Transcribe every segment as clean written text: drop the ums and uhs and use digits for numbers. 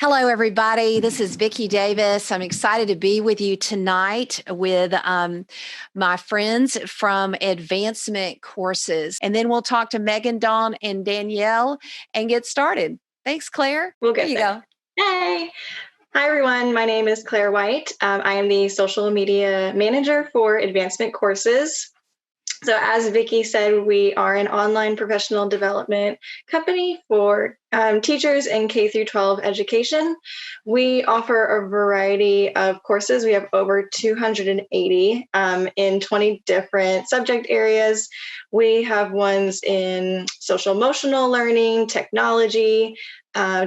Hello, everybody. This is Vicki Davis. I'm excited to be with you tonight with my friends from Advancement Courses. And then we'll talk to Megan, Dawn, and Danielle and get started. Thanks, Claire. We'll There get you there. go. Hey. Hi, everyone. My name is Claire White. I am the social media manager for Advancement Courses. So as Vicki said, we are an online professional development company for teachers in K through 12 education. We offer a variety of courses. We have over 280 in 20 different subject areas. We have ones in social emotional learning, technology,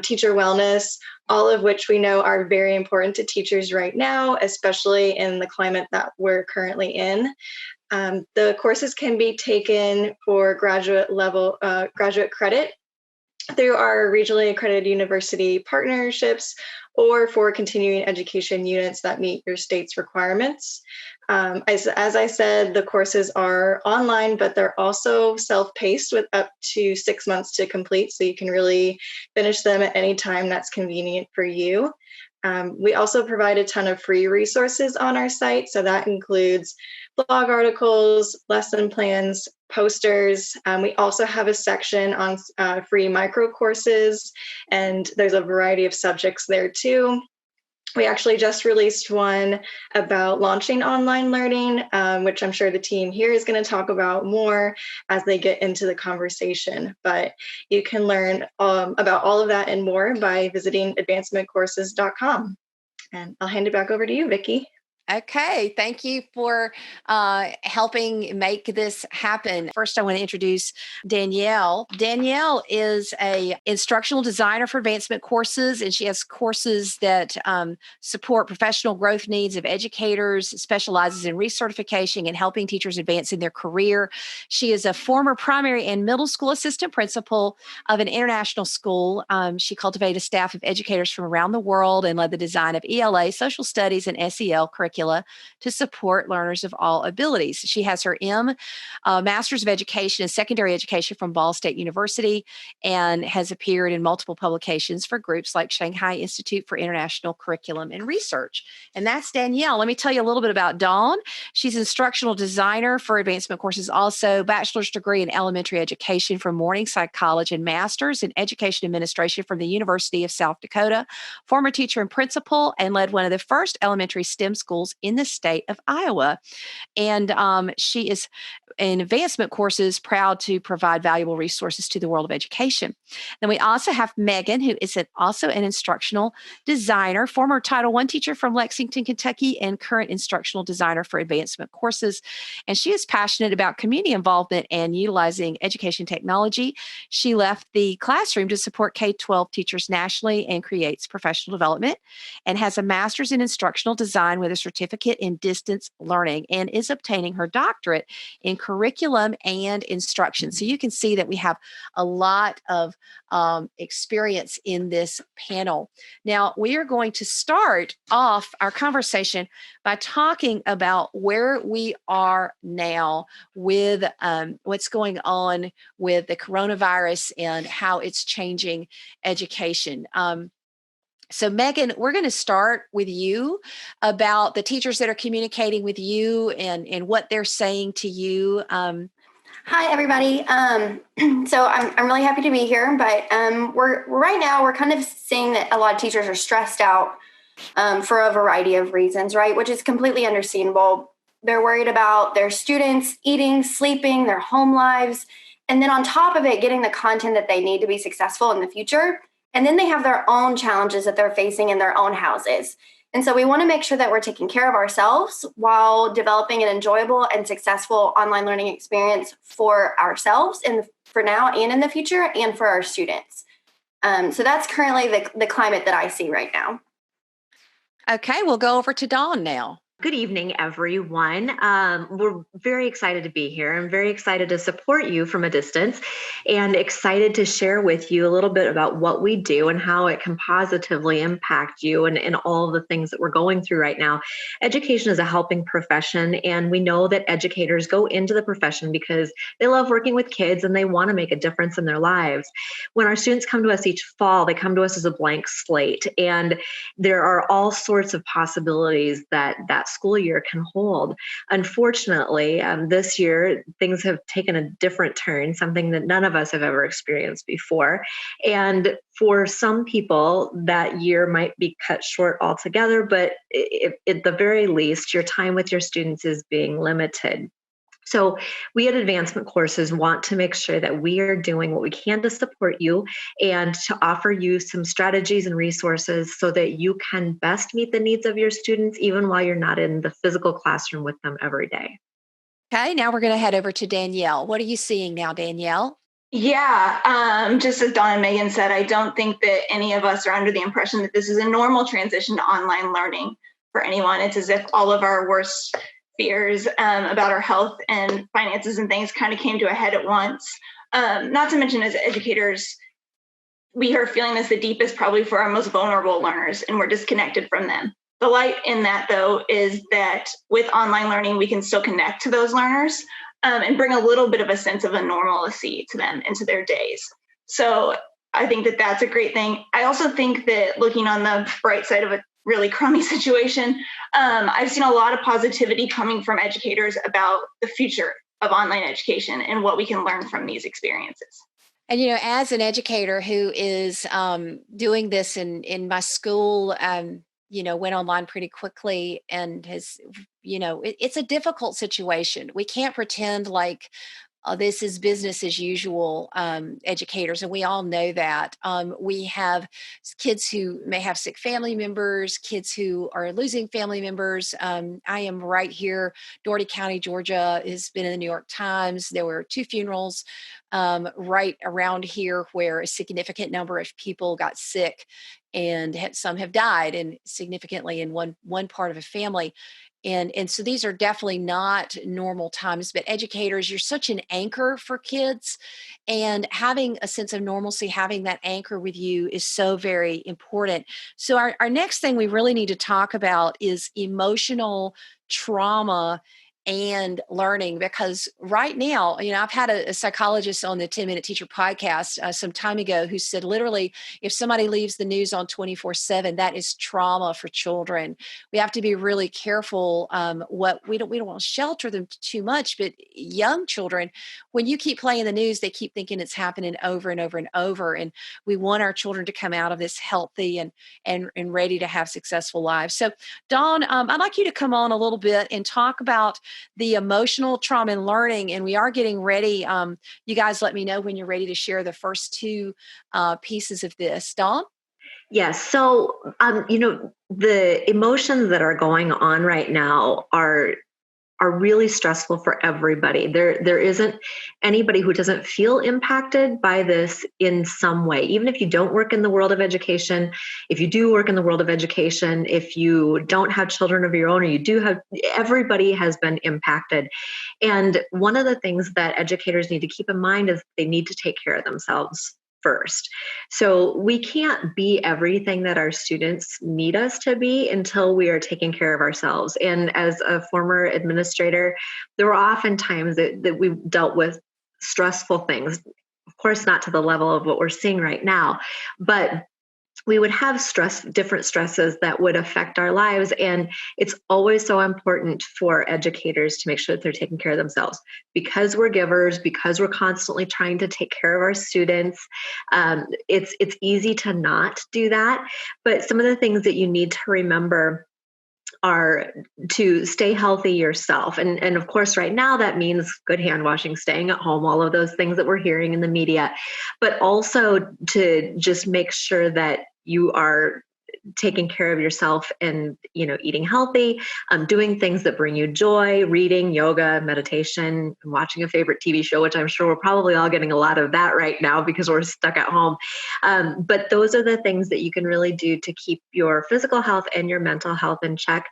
teacher wellness, all of which we know are very important to teachers right now, especially in the climate that we're currently in. The courses can be taken for graduate credit through our regionally accredited university partnerships or for continuing education units that meet your state's requirements. As I said, the courses are online, but they're also self-paced with up to 6 months to complete, so you can really finish them at any time that's convenient for you. We also provide a ton of free resources on our site, so that includes blog articles, lesson plans, posters. We also have a section on free micro courses, and there's a variety of subjects there too. We actually just released one about launching online learning, which I'm sure the team here is going to talk about more as they get into the conversation. But you can learn about all of that and more by visiting advancementcourses.com. And I'll hand it back over to you, Vicki. Okay, thank you for helping make this happen. First, I want to introduce Danielle. Danielle is a instructional designer for Advancement Courses, and she has courses that support professional growth needs of educators, specializes in recertification and helping teachers advance in their career. She is a former primary and middle school assistant principal of an international school. She cultivated a staff of educators from around the world and led the design of ELA, social studies, and SEL curricula to support learners of all abilities. She has her Master's of Education in Secondary Education from Ball State University and has appeared in multiple publications for groups like Shanghai Institute for International Curriculum and Research. And that's Danielle. Let me tell you a little bit about Dawn. She's an instructional designer for Advancement Courses, also bachelor's degree in elementary education from Morningside College and master's in education administration from the University of South Dakota, former teacher and principal, and led one of the first elementary STEM schools in the state of Iowa. And she is in Advancement Courses proud to provide valuable resources to the world of education. Then we also have Megan, who is also an instructional designer, former Title I teacher from Lexington, Kentucky, and current instructional designer for Advancement Courses. And she is passionate about community involvement and utilizing education technology. She left the classroom to support K-12 teachers nationally and creates professional development, and has a master's in instructional design with a certificate in distance learning, and is obtaining her doctorate in curriculum and instruction. So you can see that we have a lot of experience in this panel. Now, we are going to start off our conversation by talking about where we are now with what's going on with the coronavirus and how it's changing education. So Megan, we're going to start with you about the teachers that are communicating with you and what they're saying to you. Hi, everybody. So I'm really happy to be here, but we're kind of seeing that a lot of teachers are stressed out for a variety of reasons, right? Which is completely understandable. They're worried about their students eating, sleeping, their home lives, and then on top of it, getting the content that they need to be successful in the future. And then they have their own challenges that they're facing in their own houses. And so we want to make sure that we're taking care of ourselves while developing an enjoyable and successful online learning experience for ourselves and for now and in the future and for our students. So that's currently the climate that I see right now. Okay, we'll go over to Dawn now. Good evening, everyone. We're very excited to be here. I'm very excited to support you from a distance and excited to share with you a little bit about what we do and how it can positively impact you and all of the things that we're going through right now. Education is a helping profession, and we know that educators go into the profession because they love working with kids and they want to make a difference in their lives. When our students come to us each fall, they come to us as a blank slate, and there are all sorts of possibilities that school year can hold. Unfortunately, this year, things have taken a different turn, something that none of us have ever experienced before. And for some people, that year might be cut short altogether, but at the very least, your time with your students is being limited. So we at Advancement Courses want to make sure that we are doing what we can to support you and to offer you some strategies and resources so that you can best meet the needs of your students even while you're not in the physical classroom with them every day. Okay, now we're going to head over to Danielle. What are you seeing now, Danielle? Yeah, just as Dawn and Megan said, I don't think that any of us are under the impression that this is a normal transition to online learning for anyone. It's as if all of our worst fears about our health and finances and things kind of came to a head at once. Not to mention, as educators, we are feeling this the deepest probably for our most vulnerable learners, and we're disconnected from them. The light in that, though, is that with online learning, we can still connect to those learners and bring a little bit of a sense of a normalcy to them into their days. So I think that that's a great thing. I also think that looking on the bright side of a really crummy situation, I've seen a lot of positivity coming from educators about the future of online education and what we can learn from these experiences. And, you know, as an educator who is doing this in my school, you know, went online pretty quickly and has, you know, it's a difficult situation. We can't pretend like this is business as usual, educators, and we all know that. We have kids who may have sick family members, kids who are losing family members. I am right here, Doherty County, Georgia, has been in the New York Times. There were 2 funerals right around here where a significant number of people got sick, and some have died, and significantly in one part of a family. And so these are definitely not normal times, but educators, you're such an anchor for kids, and having a sense of normalcy, having that anchor with you is so very important. So our next thing we really need to talk about is emotional trauma and learning, because right now, you know, I've had a psychologist on the 10-Minute Teacher podcast some time ago who said, literally, if somebody leaves the news on 24/7, that is trauma for children. We have to be really careful. What we don't want to shelter them too much, but young children, when you keep playing the news, they keep thinking it's happening over and over and over. And we want our children to come out of this healthy and ready to have successful lives. So, Dawn, I'd like you to come on a little bit and talk about the emotional trauma and learning. And we are getting ready. You guys let me know when you're ready to share the first 2 pieces of this. Dawn? Yes. So, you know, the emotions that are going on right now are really stressful for everybody. There isn't anybody who doesn't feel impacted by this in some way. Even if you don't work in the world of education, if you do work in the world of education, if you don't have children of your own, or you do have, everybody has been impacted. And one of the things that educators need to keep in mind is they need to take care of themselves first. So we can't be everything that our students need us to be until we are taking care of ourselves. And as a former administrator, there were often times that we dealt with stressful things. Of course, not to the level of what we're seeing right now, but we would have different stresses that would affect our lives. And it's always so important for educators to make sure that they're taking care of themselves, because we're givers, because we're constantly trying to take care of our students. It's easy to not do that. But some of the things that you need to remember are to stay healthy yourself. And of course, right now that means good hand washing, staying at home, all of those things that we're hearing in the media, but also to just make sure that you are taking care of yourself and, eating healthy, doing things that bring you joy, reading, yoga, meditation, watching a favorite TV show, which I'm sure we're probably all getting a lot of that right now because we're stuck at home. But those are the things that you can really do to keep your physical health and your mental health in check.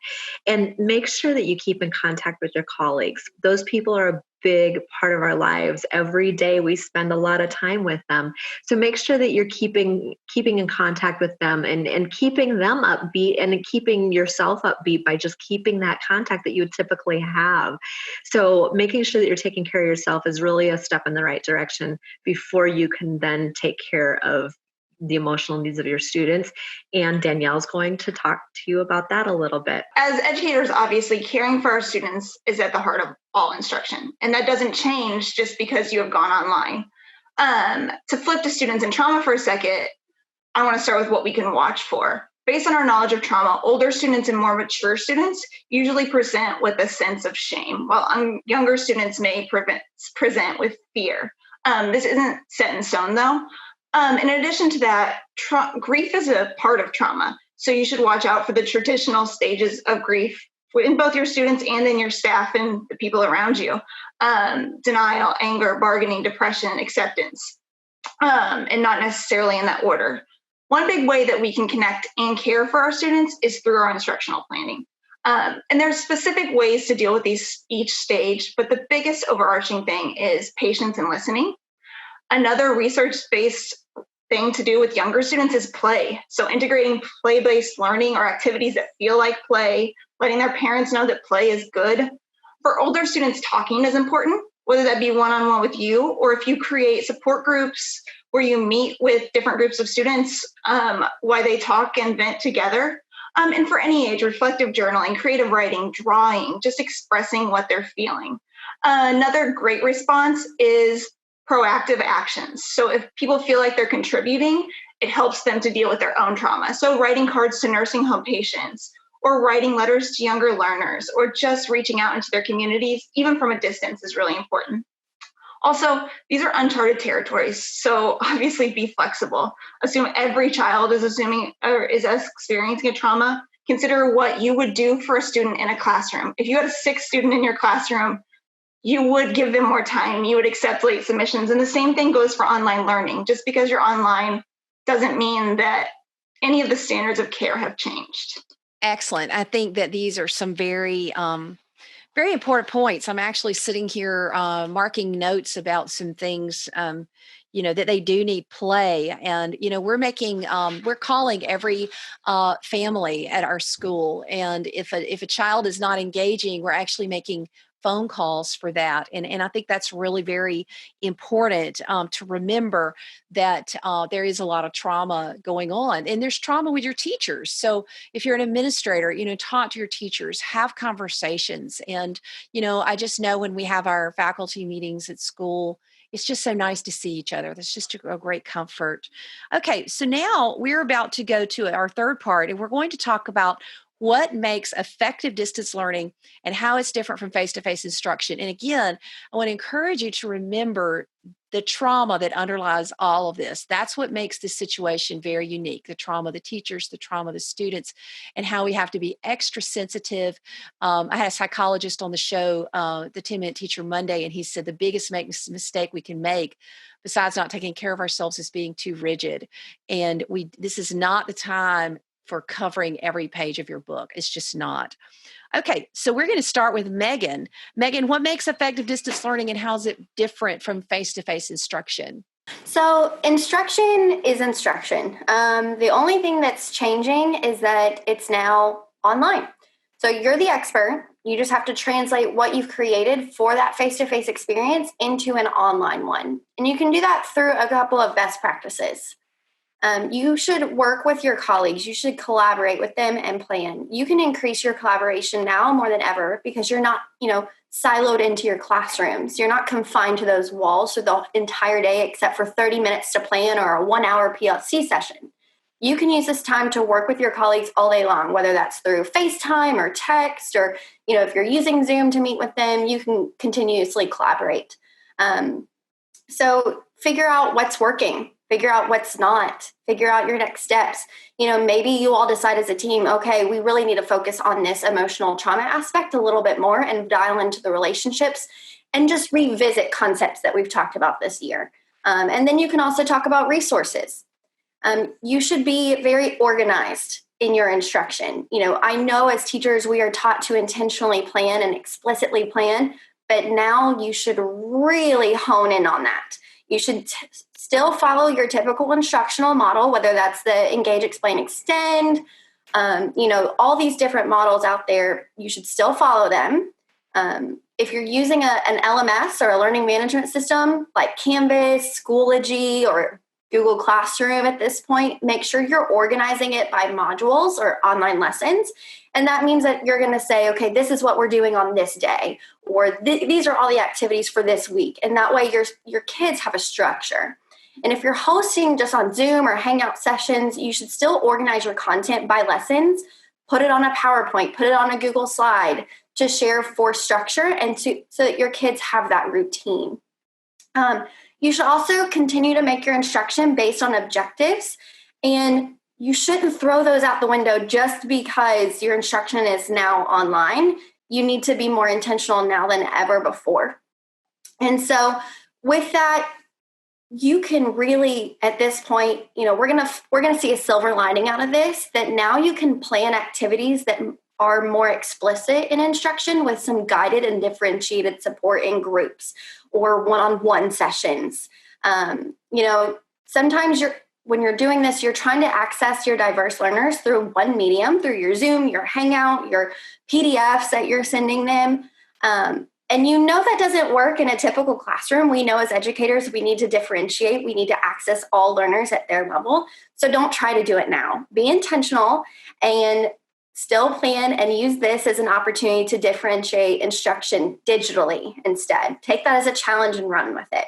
And make sure that you keep in contact with your colleagues. Those people are a big part of our lives. Every day we spend a lot of time with them. So make sure that you're keeping in contact with them and keeping them upbeat and keeping yourself upbeat by just keeping that contact that you would typically have. So making sure that you're taking care of yourself is really a step in the right direction before you can then take care of the emotional needs of your students. And Danielle's going to talk to you about that a little bit. As educators, obviously, caring for our students is at the heart of all instruction. And that doesn't change just because you have gone online. To flip to students in trauma for a second, I want to start with what we can watch for. Based on our knowledge of trauma, older students and more mature students usually present with a sense of shame, while younger students may present with fear. This isn't set in stone, though. In addition to that, grief is a part of trauma. So you should watch out for the traditional stages of grief in both your students and in your staff and the people around you. Denial, anger, bargaining, depression, acceptance, and not necessarily in that order. One big way that we can connect and care for our students is through our instructional planning. And there's specific ways to deal with each stage, but the biggest overarching thing is patience and listening. Another research-based thing to do with younger students is play. So integrating play-based learning or activities that feel like play, letting their parents know that play is good. For older students, talking is important, whether that be one-on-one with you, or if you create support groups where you meet with different groups of students while they talk and vent together. And for any age, reflective journaling, creative writing, drawing, just expressing what they're feeling. Another great response is proactive actions. So if people feel like they're contributing, it helps them to deal with their own trauma. So writing cards to nursing home patients, or writing letters to younger learners, or just reaching out into their communities, even from a distance, is really important. Also, these are uncharted territories, so obviously be flexible. Assume every child is experiencing a trauma. Consider what you would do for a student in a classroom. If you had a sick student in your classroom, you would give them more time, you would accept late submissions. And the same thing goes for online learning. Just because you're online doesn't mean that any of the standards of care have changed. Excellent. I think that these are some very, very important points. I'm actually sitting here marking notes about some things, that they do need play. And, we're calling every family at our school. And if a child is not engaging, we're actually making phone calls for that. And I think that's really very important to remember that there is a lot of trauma going on, and there's trauma with your teachers. So if you're an administrator, talk to your teachers, have conversations. And, I just know when we have our faculty meetings at school, it's just so nice to see each other. That's just a great comfort. Okay, so now we're about to go to our third part, and we're going to talk about what makes effective distance learning and how it's different from face-to-face instruction. And again, I want to encourage you to remember the trauma that underlies all of this. That's what makes this situation very unique. The trauma of the teachers, the trauma of the students, and how we have to be extra sensitive. I had a psychologist on the show, the 10-Minute Teacher Monday, and he said the biggest mistake we can make, besides not taking care of ourselves, is being too rigid. And this is not the time for covering every page of your book. It's just not. Okay, so we're going to start with Megan. Megan, what makes effective distance learning and how is it different from face-to-face instruction? So instruction is instruction. The only thing that's changing is that it's now online. So you're the expert. You just have to translate what you've created for that face-to-face experience into an online one. And you can do that through a couple of best practices. You should work with your colleagues. You should collaborate with them and plan. You can increase your collaboration now more than ever because you're not, siloed into your classrooms. You're not confined to those walls for the entire day except for 30 minutes to plan or a 1-hour PLC session. You can use this time to work with your colleagues all day long, whether that's through FaceTime or text, or, if you're using Zoom to meet with them, you can continuously collaborate. So figure out what's working. figure out what's not, figure out your next steps. Maybe you all decide as a team, okay, we really need to focus on this emotional trauma aspect a little bit more and dial into the relationships and just revisit concepts that we've talked about this year. And then you can also talk about resources. You should be very organized in your instruction. I know as teachers, we are taught to intentionally plan and explicitly plan, but now you should really hone in on that. You should still follow your typical instructional model, whether that's the engage, explain, extend, all these different models out there, you should still follow them. If you're using an LMS or a learning management system like Canvas, Schoology, or Google Classroom at this point, make sure you're organizing it by modules or online lessons. And that means that you're going to say, okay, this is what we're doing on this day, or these are all the activities for this week. And that way your kids have a structure. And if you're hosting just on Zoom or Hangout sessions, you should still organize your content by lessons, put it on a PowerPoint, put it on a Google slide to share for structure and so that your kids have that routine. You should also continue to make your instruction based on objectives, and you shouldn't throw those out the window just because your instruction is now online. You need to be more intentional now than ever before. And so with that, you can really, at this point, we're gonna see a silver lining out of this, that now you can plan activities that are more explicit in instruction with some guided and differentiated support in groups or one-on-one sessions. Sometimes when you're doing this, you're trying to access your diverse learners through one medium, through your Zoom, your Hangout, your PDFs that you're sending them. And that doesn't work in a typical classroom. We know as educators, we need to differentiate. We need to access all learners at their level. So don't try to do it now. Be intentional and still plan and use this as an opportunity to differentiate instruction digitally instead. Take that as a challenge and run with it.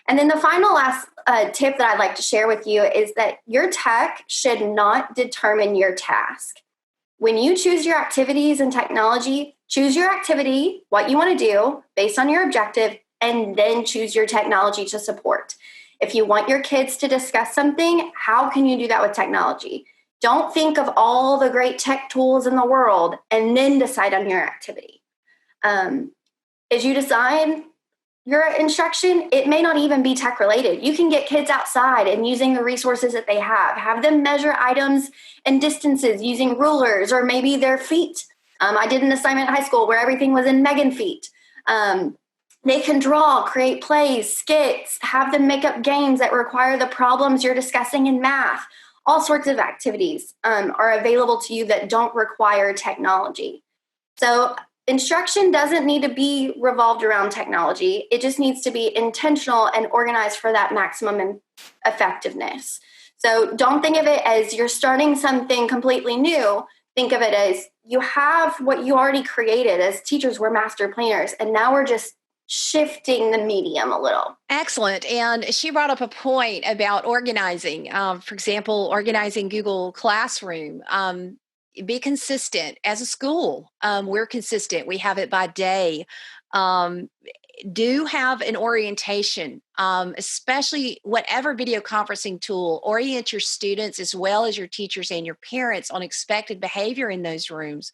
And then the last tip that I'd like to share with you is that your tech should not determine your task. When you choose your activities and technology, choose your activity, what you want to do based on your objective, and then choose your technology to support. If you want your kids to discuss something, how can you do that with technology? Don't think of all the great tech tools in the world and then decide on your activity. As you decide your instruction, it may not even be tech related. You can get kids outside and using the resources that they have them measure items and distances using rulers or maybe their feet. I did an assignment in high school where everything was in Megan feet. They can draw, create plays, skits, have them make up games that require the problems you're discussing in math. All sorts of activities are available to you that don't require technology. So instruction doesn't need to be revolved around technology. It just needs to be intentional and organized for that maximum effectiveness. So don't think of it as you're starting something completely new. Think of it as you have what you already created. As teachers, we're master planners, and now we're just shifting the medium a little. Excellent. And she brought up a point about organizing. For example, organizing Google Classroom. Be consistent. As a school, we're consistent. We have it by day. Do have an orientation, especially whatever video conferencing tool, orient your students as well as your teachers and your parents on expected behavior in those rooms.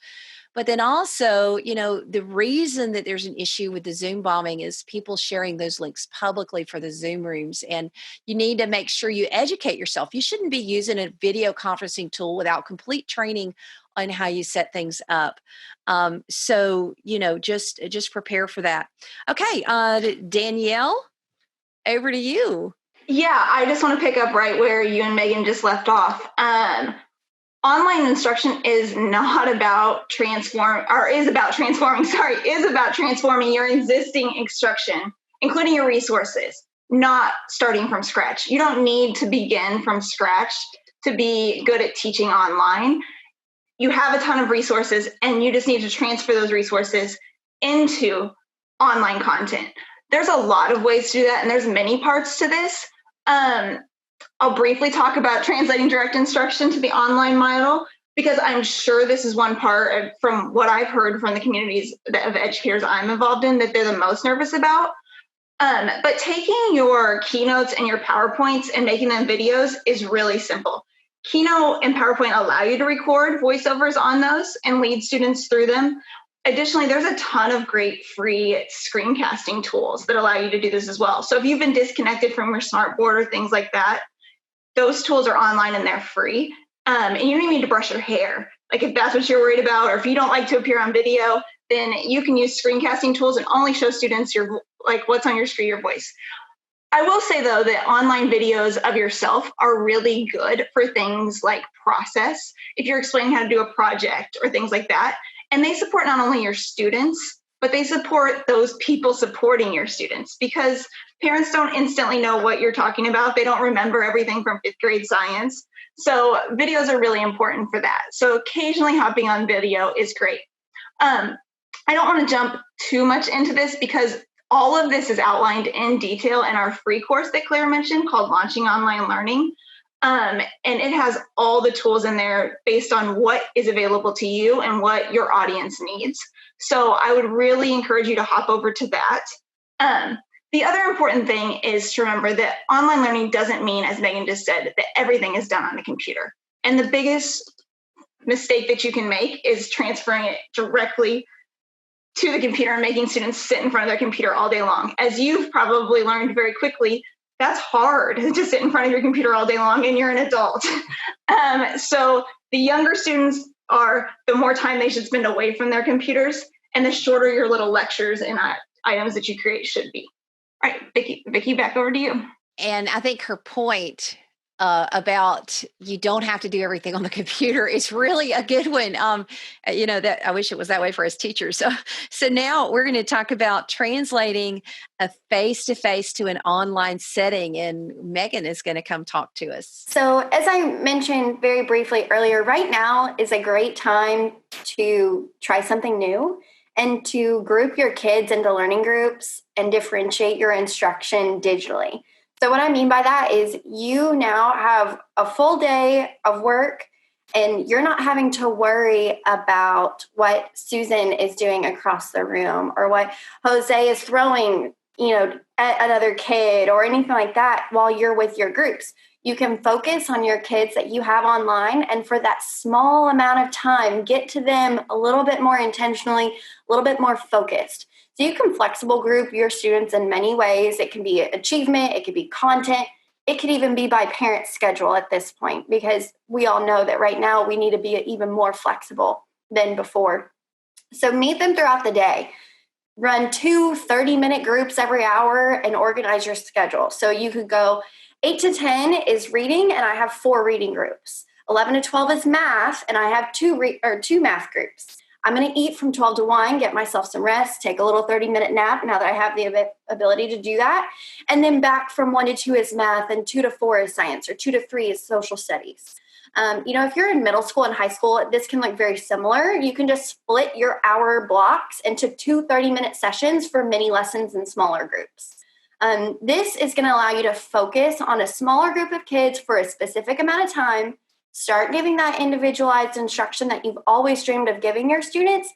But then also, the reason that there's an issue with the Zoom bombing is people sharing those links publicly for the Zoom rooms. And you need to make sure you educate yourself. You shouldn't be using a video conferencing tool without complete training on how you set things up. So, just prepare for that. Okay, Danielle, over to you. Yeah, I just want to pick up right where you and Megan just left off. Online instruction is about transforming your existing instruction, including your resources, not starting from scratch. You don't need to begin from scratch to be good at teaching online. You have a ton of resources and you just need to transfer those resources into online content. There's a lot of ways to do that, and there's many parts to this. I'll briefly talk about translating direct instruction to the online model, because I'm sure this is one part from what I've heard from the communities of educators I'm involved in that they're the most nervous about. But taking your keynotes and your PowerPoints and making them videos is really simple. Keynote and PowerPoint allow you to record voiceovers on those and lead students through them. Additionally, there's a ton of great free screencasting tools that allow you to do this as well. So if you've been disconnected from your smartboard or things like that, those tools are online and they're free. And you don't even need to brush your hair. Like if that's what you're worried about, or if you don't like to appear on video, then you can use screencasting tools and only show students your what's on your screen, your voice. I will say though that online videos of yourself are really good for things like process, if you're explaining how to do a project or things like that. And they support not only your students, but they support those people supporting your students, because parents don't instantly know what you're talking about. They don't remember everything from 5th grade science. So videos are really important for that. So occasionally hopping on video is great. I don't want to jump too much into this because all of this is outlined in detail in our free course that Claire mentioned called Launching Online Learning. And it has all the tools in there based on what is available to you and what your audience needs. So I would really encourage you to hop over to that. The other important thing is to remember that online learning doesn't mean, as Megan just said, that everything is done on the computer. And the biggest mistake that you can make is transferring it directly to the computer and making students sit in front of their computer all day long. As you've probably learned very quickly, that's hard to sit in front of your computer all day long and you're an adult. So the younger students are, the more time they should spend away from their computers, and the shorter your little lectures and items that you create should be. All right, Vicki, back over to you. And I think her point about you don't have to do everything on the computer is really a good one. That I wish it was that way for us teachers. So now we're going to talk about translating a face-to-face to an online setting, and Megan is going to come talk to us. So as I mentioned very briefly earlier, right now is a great time to try something new and to group your kids into learning groups and differentiate your instruction digitally. So what I mean by that is you now have a full day of work and you're not having to worry about what Susan is doing across the room or what Jose is throwing, at another kid or anything like that while you're with your groups. You can focus on your kids that you have online, and for that small amount of time, get to them a little bit more intentionally, a little bit more focused. So you can flexible group your students in many ways. It can be achievement, it could be content, it could even be by parent schedule at this point, because we all know that right now we need to be even more flexible than before. So meet them throughout the day. Run 2 30-minute groups every hour and organize your schedule. So you could go 8 to 10 is reading, and I have 4 reading groups. 11 to 12 is math, and I have 2 math groups. I'm going to eat from 12 to 1, get myself some rest, take a little 30-minute nap now that I have the ability to do that. And then back from 1 to 2 is math, and 2 to 4 is science, or 2 to 3 is social studies. If you're in middle school and high school, this can look very similar. You can just split your hour blocks into 2 30-minute sessions for mini lessons in smaller groups. This is going to allow you to focus on a smaller group of kids for a specific amount of time, start giving that individualized instruction that you've always dreamed of giving your students,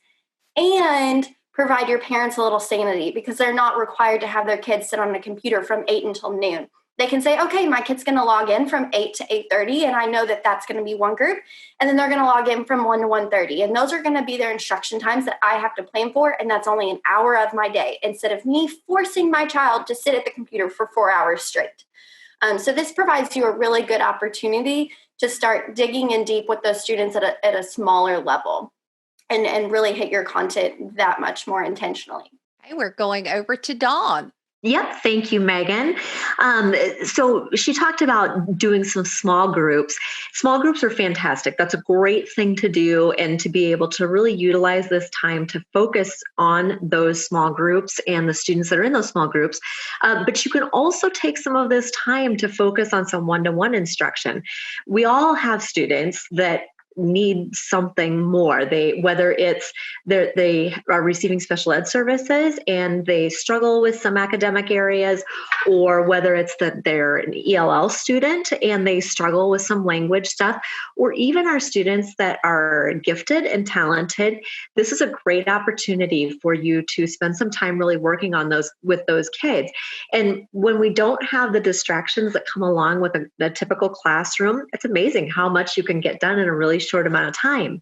and provide your parents a little sanity, because they're not required to have their kids sit on a computer from 8 until noon. They can say, okay, my kid's going to log in from 8 to 8:30, and I know that that's going to be one group, and then they're going to log in from 1 to 1:30, and those are going to be their instruction times that I have to plan for, and that's only an hour of my day, instead of me forcing my child to sit at the computer for 4 hours straight. So this provides you a really good opportunity to start digging in deep with those students at a smaller level and really hit your content that much more intentionally. Hey, we're going over to Dawn. Yep. Thank you, Megan. So she talked about doing some small groups. Small groups are fantastic. That's a great thing to do, and to be able to really utilize this time to focus on those small groups and the students that are in those small groups. But you can also take some of this time to focus on some one-to-one instruction. We all have students that need something more. Whether it's they are receiving special ed services and they struggle with some academic areas, or whether it's that they're an ELL student and they struggle with some language stuff, or even our students that are gifted and talented, this is a great opportunity for you to spend some time really working on those with those kids. And when we don't have the distractions that come along with a typical classroom, it's amazing how much you can get done in a really short amount of time.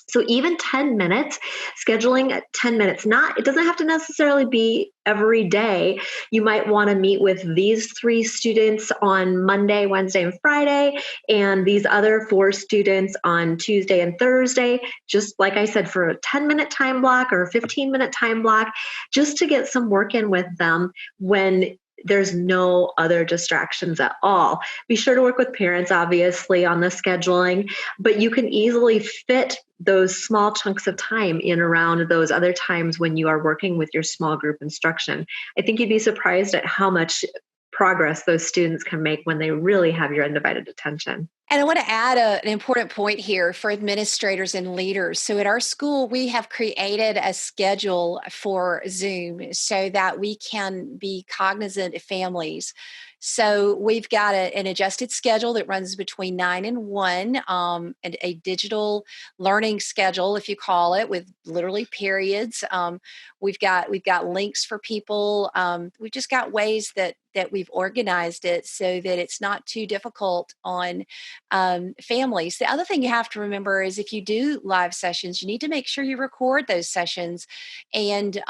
So even 10 minutes, scheduling 10 minutes, it doesn't have to necessarily be every day. You might want to meet with these 3 students on Monday, Wednesday, and Friday, and these other 4 students on Tuesday and Thursday, just like I said, for a 10-minute time block or a 15-minute time block, just to get some work in with them when there's no other distractions at all. Be sure to work with parents, obviously, on the scheduling, but you can easily fit those small chunks of time in around those other times when you are working with your small group instruction. I think you'd be surprised at how much progress those students can make when they really have your undivided attention. And I want to add an important point here for administrators and leaders. So at our school, we have created a schedule for Zoom so that we can be cognizant of families. So we've got an adjusted schedule that runs between 9 and 1, and a digital learning schedule, if you call it, with literally periods. We've got links for people. We've just got ways that we've organized it so that it's not too difficult on families. The other thing you have to remember is if you do live sessions, you need to make sure you record those sessions and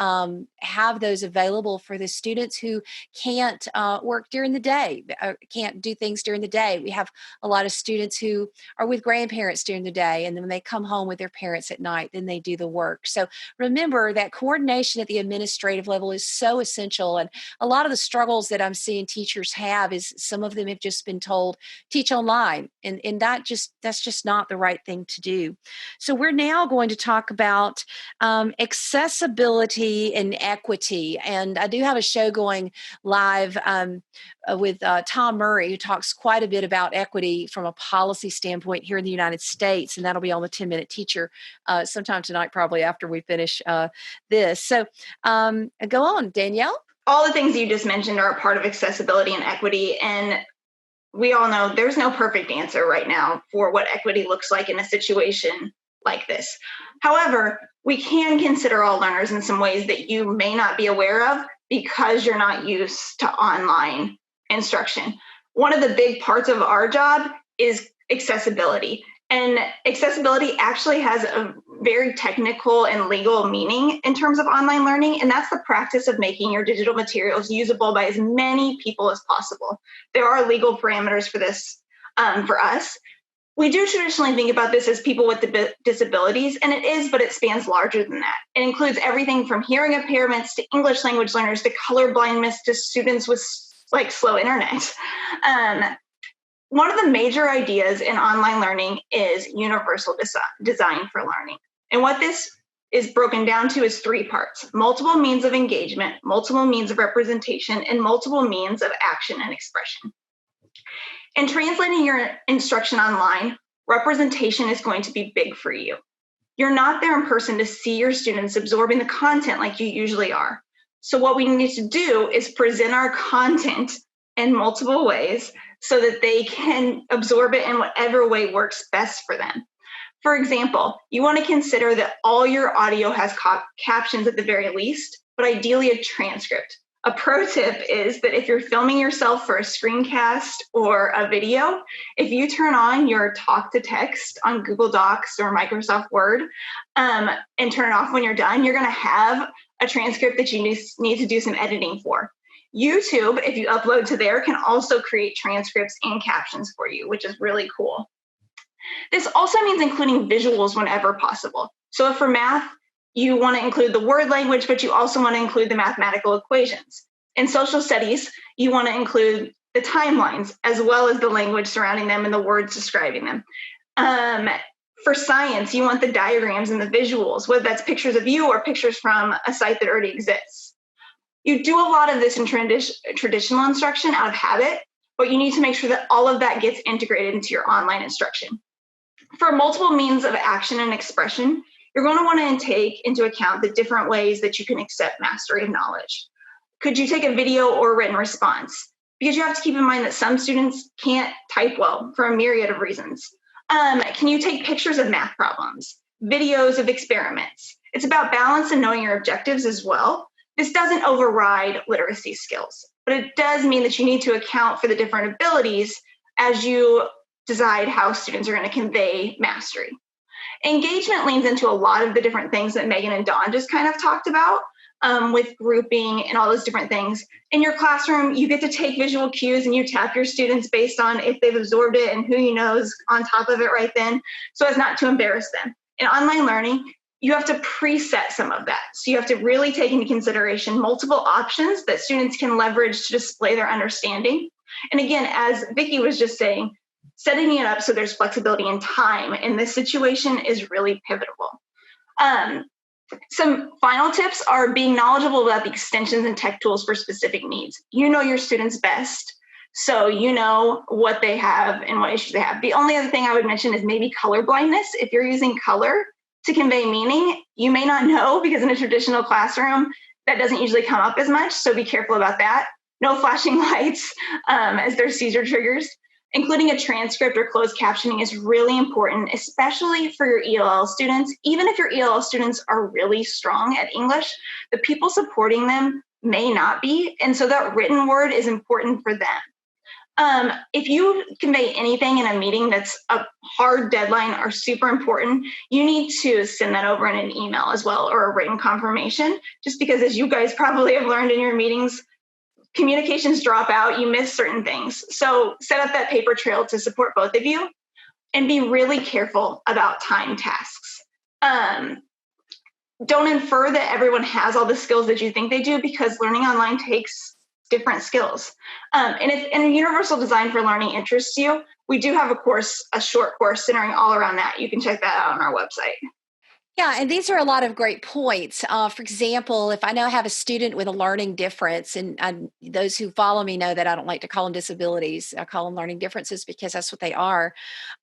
have those available for the students who can't work during the day, can't do things during the day. We have a lot of students who are with grandparents during the day, and then when they come home with their parents at night, then they do the work. So remember that coordination at the administrative level is so essential. And a lot of the struggles that I'm seeing teachers have is some of them have just been told, teach online. And that's just not the right thing to do. So we're now going to talk about accessibility and equity. And I do have a show going live with Tom Murray, who talks quite a bit about equity from a policy standpoint here in the United States. And that'll be on the 10-Minute Teacher sometime tonight, probably after we finish this. So go on, Danielle. All the things you just mentioned are a part of accessibility and equity. And we all know there's no perfect answer right now for what equity looks like in a situation like this. However, we can consider all learners in some ways that you may not be aware of because you're not used to online instruction. One of the big parts of our job is accessibility. And accessibility actually has a very technical and legal meaning in terms of online learning, and that's the practice of making your digital materials usable by as many people as possible. There are legal parameters for this for us. We do traditionally think about this as people with disabilities, and it is, but it spans larger than that. It includes everything from hearing impairments to English language learners to color blindness to students with slow internet. One of the major ideas in online learning is universal design for learning. And what this is broken down to is 3 parts: multiple means of engagement, multiple means of representation, and multiple means of action and expression. In translating your instruction online, representation is going to be big for you. You're not there in person to see your students absorbing the content like you usually are. So what we need to do is present our content in multiple ways so that they can absorb it in whatever way works best for them. For example, you want to consider that all your audio has captions at the very least, but ideally a transcript. A pro tip is that if you're filming yourself for a screencast or a video, if you turn on your talk to text on Google Docs or Microsoft Word and turn it off when you're done, you're going to have a transcript that you need to do some editing for. YouTube, if you upload to there, can also create transcripts and captions for you, which is really cool. This also means including visuals whenever possible. So if for math, you want to include the word language, but you also want to include the mathematical equations. In social studies, you want to include the timelines as well as the language surrounding them and the words describing them. For science, you want the diagrams and the visuals, whether that's pictures of you or pictures from a site that already exists. You do a lot of this in traditional instruction out of habit, but you need to make sure that all of that gets integrated into your online instruction. For multiple means of action and expression, you're going to want to take into account the different ways that you can accept mastery of knowledge. Could you take a video or written response? Because you have to keep in mind that some students can't type well for a myriad of reasons. Can you take pictures of math problems, videos of experiments? It's about balance and knowing your objectives as well. This doesn't override literacy skills, but it does mean that you need to account for the different abilities as you decide how students are going to convey mastery. Engagement leans into a lot of the different things that Megan and Dawn just kind of talked about, with grouping and all those different things. In your classroom, you get to take visual cues and you tap your students based on if they've absorbed it and who you know is on top of it right then, so as not to embarrass them. In online learning, you have to preset some of that. So you have to really take into consideration multiple options that students can leverage to display their understanding. And again, as Vicki was just saying, setting it up so there's flexibility in time in this situation is really pivotal. Some final tips are being knowledgeable about the extensions and tech tools for specific needs. You know your students best, so you know what they have and what issues they have. The only other thing I would mention is maybe color blindness. If you're using color to convey meaning, you may not know, because in a traditional classroom, that doesn't usually come up as much, so be careful about that. No flashing lights as they're seizure triggers. Including a transcript or closed captioning is really important, especially for your ELL students. Even if your ELL students are really strong at English, the people supporting them may not be, and so that written word is important for them. If you convey anything in a meeting that's a hard deadline or super important, you need to send that over in an email as well, or a written confirmation, just because, as you guys probably have learned in your meetings, communications drop out, you miss certain things. So set up that paper trail to support both of you, and be really careful about time tasks. Don't infer that everyone has all the skills that you think they do, because learning online takes different skills. And if universal design for learning interests you, we do have a short course centering all around that. You can check that out on our website. Yeah, and these are a lot of great points. For example, if I know I have a student with a learning difference, and those who follow me know that I don't like to call them disabilities, I call them learning differences because that's what they are.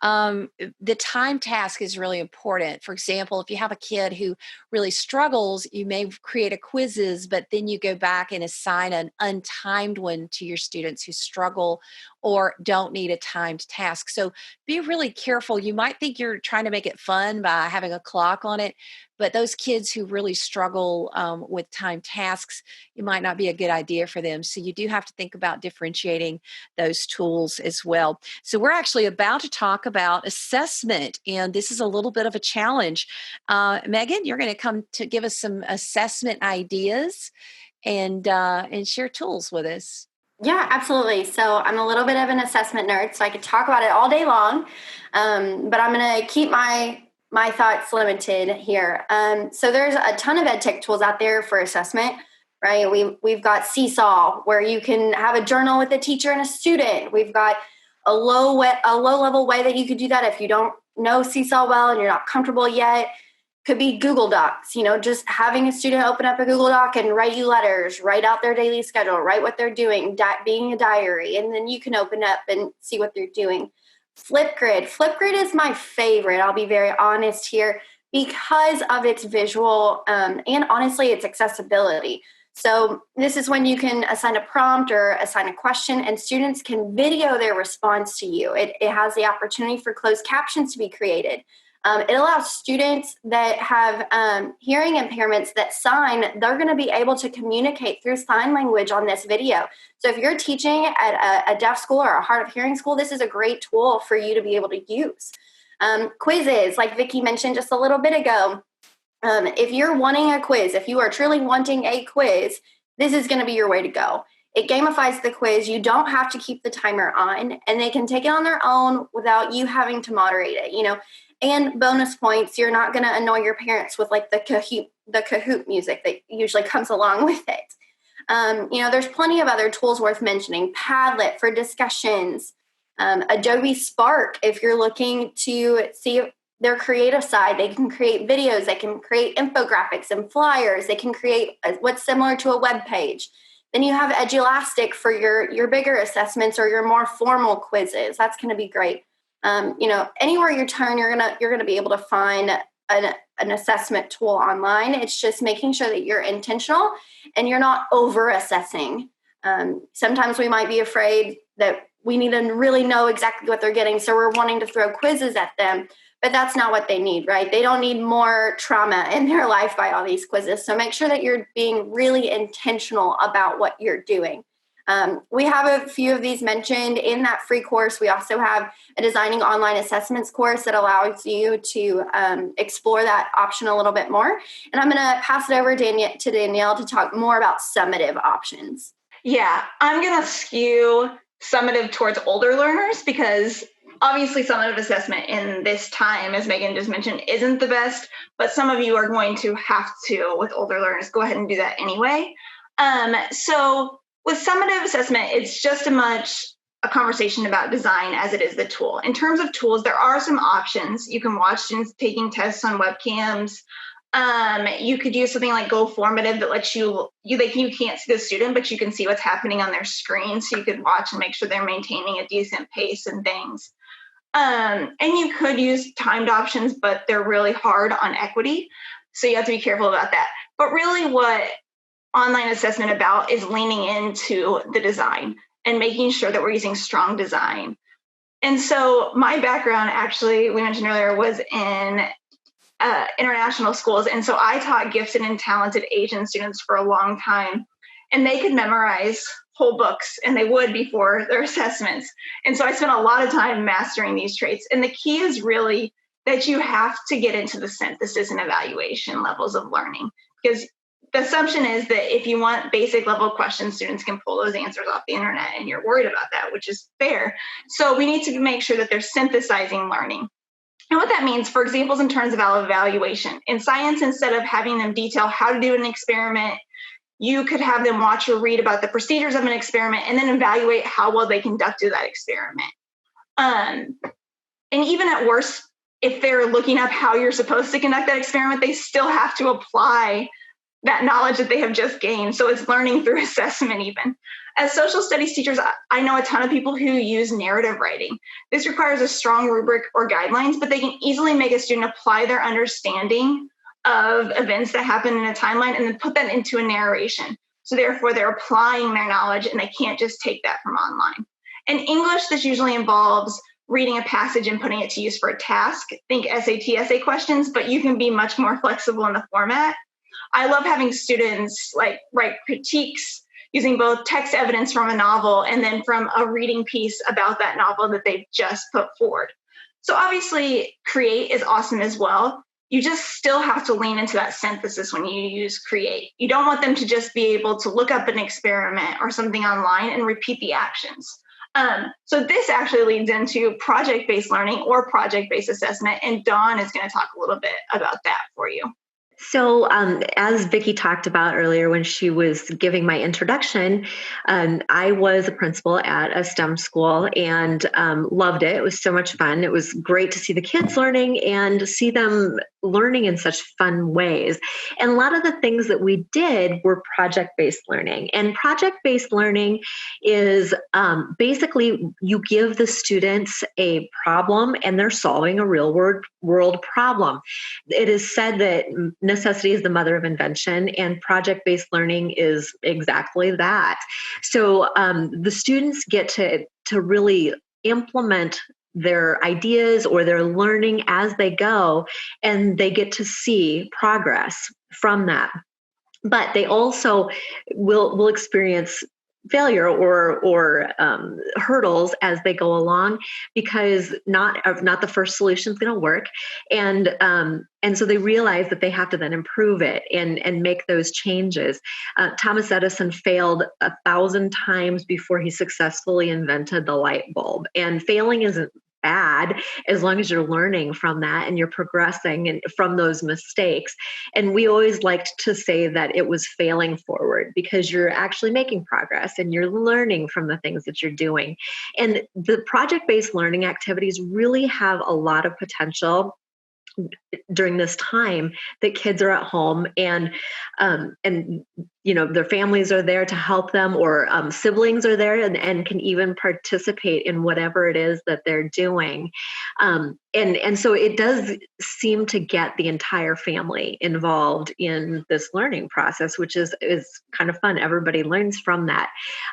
The time task is really important. For example, if you have a kid who really struggles, you may create a quizzes, but then you go back and assign an untimed one to your students who struggle or don't need a timed task. So be really careful. You might think you're trying to make it fun by having a clock on it, but those kids who really struggle with timed tasks, it might not be a good idea for them. So you do have to think about differentiating those tools as well. So we're actually about to talk about assessment, and this is a little bit of a challenge. Megan, you're going to come to give us some assessment ideas and share tools with us. Yeah, absolutely. So I'm a little bit of an assessment nerd, so I could talk about it all day long, but I'm going to keep my thoughts limited here. So there's a ton of ed tech tools out there for assessment, right? We've got Seesaw, where you can have a journal with a teacher and a student. We've got a low level way that you could do that if you don't know Seesaw well and you're not comfortable yet. Could be Google Docs, just having a student open up a Google Doc and write you letters, write out their daily schedule, write what they're doing, being a diary, and then you can open up and see what they're doing. Flipgrid is my favorite. I'll be very honest here, because of its visual and honestly its accessibility. So this is when you can assign a prompt or assign a question, and students can video their response to you. It has the opportunity for closed captions to be created. It allows students that have hearing impairments that sign, they're going to be able to communicate through sign language on this video. So if you're teaching at a deaf school or a hard of hearing school, this is a great tool for you to be able to use. Quizzes, like Vicki mentioned just a little bit ago. If you're wanting a quiz, if you are truly wanting a quiz, this is going to be your way to go. It gamifies the quiz. You don't have to keep the timer on, and they can take it on their own without you having to moderate it, And bonus points, you're not going to annoy your parents with like the Kahoot music that usually comes along with it. There's plenty of other tools worth mentioning. Padlet for discussions. Adobe Spark, if you're looking to see their creative side, they can create videos, they can create infographics and flyers, they can create what's similar to a web page. Then you have Edulastic for your bigger assessments or your more formal quizzes. That's going to be great. Anywhere you turn, you're gonna be able to find an assessment tool online. It's just making sure that you're intentional and you're not over assessing. Sometimes we might be afraid that we need to really know exactly what they're getting, so we're wanting to throw quizzes at them, but that's not what they need, right? They don't need more trauma in their life by all these quizzes. So make sure that you're being really intentional about what you're doing. We have a few of these mentioned in that free course. We also have a designing online assessments course that allows you to explore that option a little bit more. And I'm going to pass it over to Danielle to talk more about summative options. Yeah, I'm going to skew summative towards older learners because obviously summative assessment in this time, as Megan just mentioned, isn't the best, but some of you are going to have to, with older learners, go ahead and do that anyway. So with summative assessment, it's just as much a conversation about design as it is the tool. In terms of tools, there are some options. You can watch students taking tests on webcams. You could use something like Formative that lets you can't see the student, but you can see what's happening on their screen. So you could watch and make sure they're maintaining a decent pace and things. And you could use timed options, but they're really hard on equity. So you have to be careful about that. But really what online assessment about is leaning into the design and making sure that we're using strong design. And so my background, actually, we mentioned earlier, was in international schools. And so I taught gifted and talented Asian students for a long time, and they could memorize whole books, and they would before their assessments. And so I spent a lot of time mastering these traits. And the key is really that you have to get into the synthesis and evaluation levels of learning, because the assumption is that if you want basic level questions, students can pull those answers off the internet, and you're worried about that, which is fair. So we need to make sure that they're synthesizing learning. And what that means, for examples in terms of evaluation. In science, instead of having them detail how to do an experiment, you could have them watch or read about the procedures of an experiment and then evaluate how well they conducted that experiment. And even at worst, if they're looking up how you're supposed to conduct that experiment, they still have to apply that knowledge that they have just gained. So it's learning through assessment even. As social studies teachers, I know a ton of people who use narrative writing. This requires a strong rubric or guidelines, but they can easily make a student apply their understanding of events that happen in a timeline and then put that into a narration. So therefore, they're applying their knowledge, and they can't just take that from online. In English, this usually involves reading a passage and putting it to use for a task. Think SAT essay questions, but you can be much more flexible in the format. I love having students write critiques using both text evidence from a novel and then from a reading piece about that novel that they've just put forward. So obviously, create is awesome as well. You just still have to lean into that synthesis when you use create. You don't want them to just be able to look up an experiment or something online and repeat the actions. So this actually leads into project-based learning or project-based assessment, and Dawn is going to talk a little bit about that for you. So as Vicki talked about earlier when she was giving my introduction, I was a principal at a STEM school and loved it. It was so much fun. It was great to see the kids learning and see them learning in such fun ways. And a lot of the things that we did were project-based learning. And project-based learning is basically you give the students a problem and they're solving a real world problem. It is said that necessity is the mother of invention, and project-based learning is exactly that. So the students get to really implement their ideas or their learning as they go, and they get to see progress from that. But they also will experience failure or hurdles as they go along, because not the first solution is going to work, and so they realize that they have to then improve it and make those changes. Thomas Edison failed 1,000 times before he successfully invented the light bulb, and failing isn't bad as long as you're learning from that and you're progressing and from those mistakes. And we always liked to say that it was failing forward, because you're actually making progress and you're learning from the things that you're doing. And the project-based learning activities really have a lot of potential during this time that kids are at home and their families are there to help them, or siblings are there and can even participate in whatever it is that they're doing. And so it does seem to get the entire family involved in this learning process, which is kind of fun. Everybody learns from that.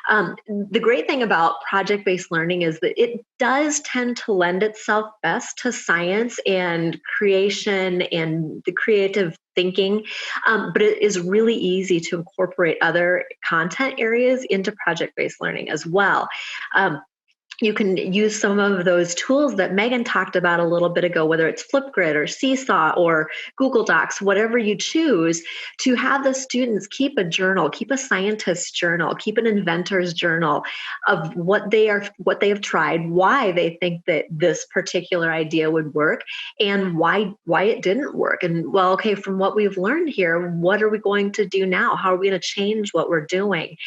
The great thing about project-based learning is that it does tend to lend itself best to science and creation and the creative thinking, but it is really easy to incorporate other content areas into project-based learning as well. You can use some of those tools that Megan talked about a little bit ago, whether it's Flipgrid or Seesaw or Google Docs, whatever you choose, to have the students keep a journal, keep a scientist's journal, keep an inventor's journal of what they have tried, why they think that this particular idea would work, and why it didn't work. And well, okay, from what we've learned here, what are we going to do now? How are we going to change what we're doing?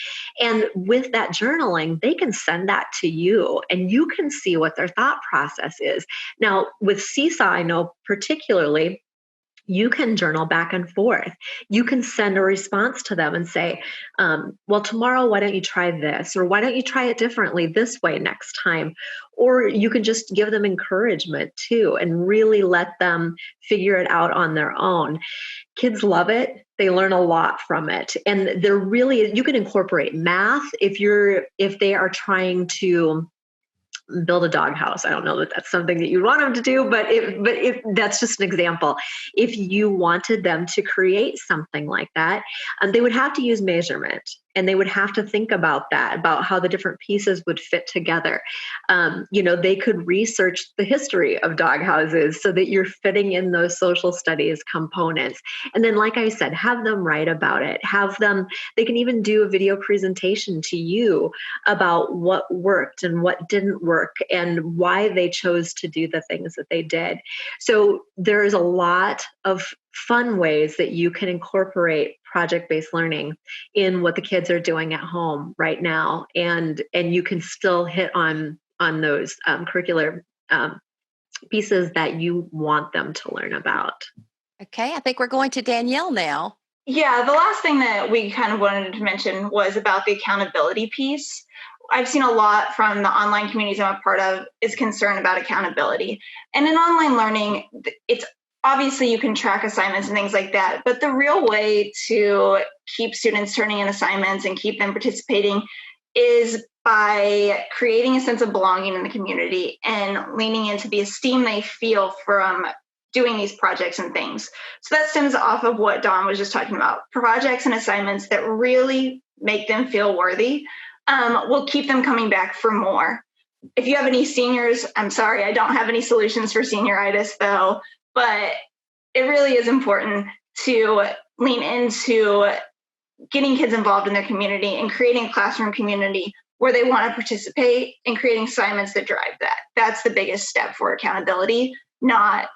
And with that journaling, they can send that to you, and you can see what their thought process is. Now, with Seesaw, I know particularly, you can journal back and forth. You can send a response to them and say, well, tomorrow, why don't you try this? Or why don't you try it differently this way next time? Or you can just give them encouragement too, and really let them figure it out on their own. Kids love it. They learn a lot from it. And you can incorporate math if they are trying to build a doghouse. I don't know that that's something that you want them to do, but if that's just an example. If you wanted them to create something like that, they would have to use measurement, and they would have to think about that, about how the different pieces would fit together. They could research the history of doghouses so that you're fitting in those social studies components. And then, like I said, have them write about it. They can even do a video presentation to you about what worked and what didn't work and why they chose to do the things that they did. So there's a lot of fun ways that you can incorporate project-based learning in what the kids are doing at home right now, and you can still hit on those curricular pieces that you want them to learn about. Okay, I think we're going to Danielle now. Yeah, the last thing that we kind of wanted to mention was about the accountability piece. I've seen a lot from the online communities I'm a part of is concern about accountability. And in online learning, it's obviously you can track assignments and things like that, but the real way to keep students turning in assignments and keep them participating is by creating a sense of belonging in the community and leaning into the esteem they feel from doing these projects and things. So that stems off of what Dawn was just talking about. Projects and assignments that really make them feel worthy will keep them coming back for more. If you have any seniors, I'm sorry, I don't have any solutions for senioritis though, but it really is important to lean into getting kids involved in their community and creating a classroom community where they want to participate and creating assignments that drive that. That's the biggest step for accountability, not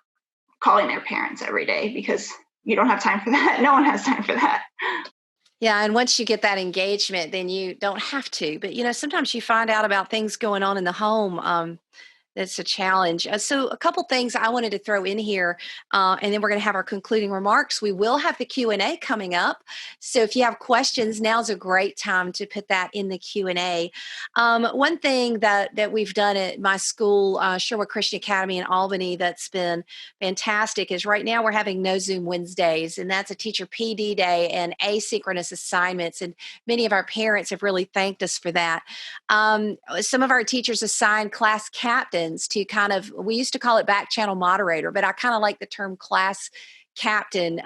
calling their parents every day, because you don't have time for that. No one has time for that. Yeah, and once you get that engagement, then you don't have to. But, sometimes you find out about things going on in the home. That's a challenge. So a couple things I wanted to throw in here, and then we're going to have our concluding remarks. We will have the Q&A coming up. So if you have questions, now's a great time to put that in the Q&A. One thing that we've done at my school, Sherwood Christian Academy in Albany, that's been fantastic is right now we're having No Zoom Wednesdays, and that's a teacher PD day and asynchronous assignments. And many of our parents have really thanked us for that. Some of our teachers assign class captains to we used to call it backchannel moderator, but I kind of like the term class captain,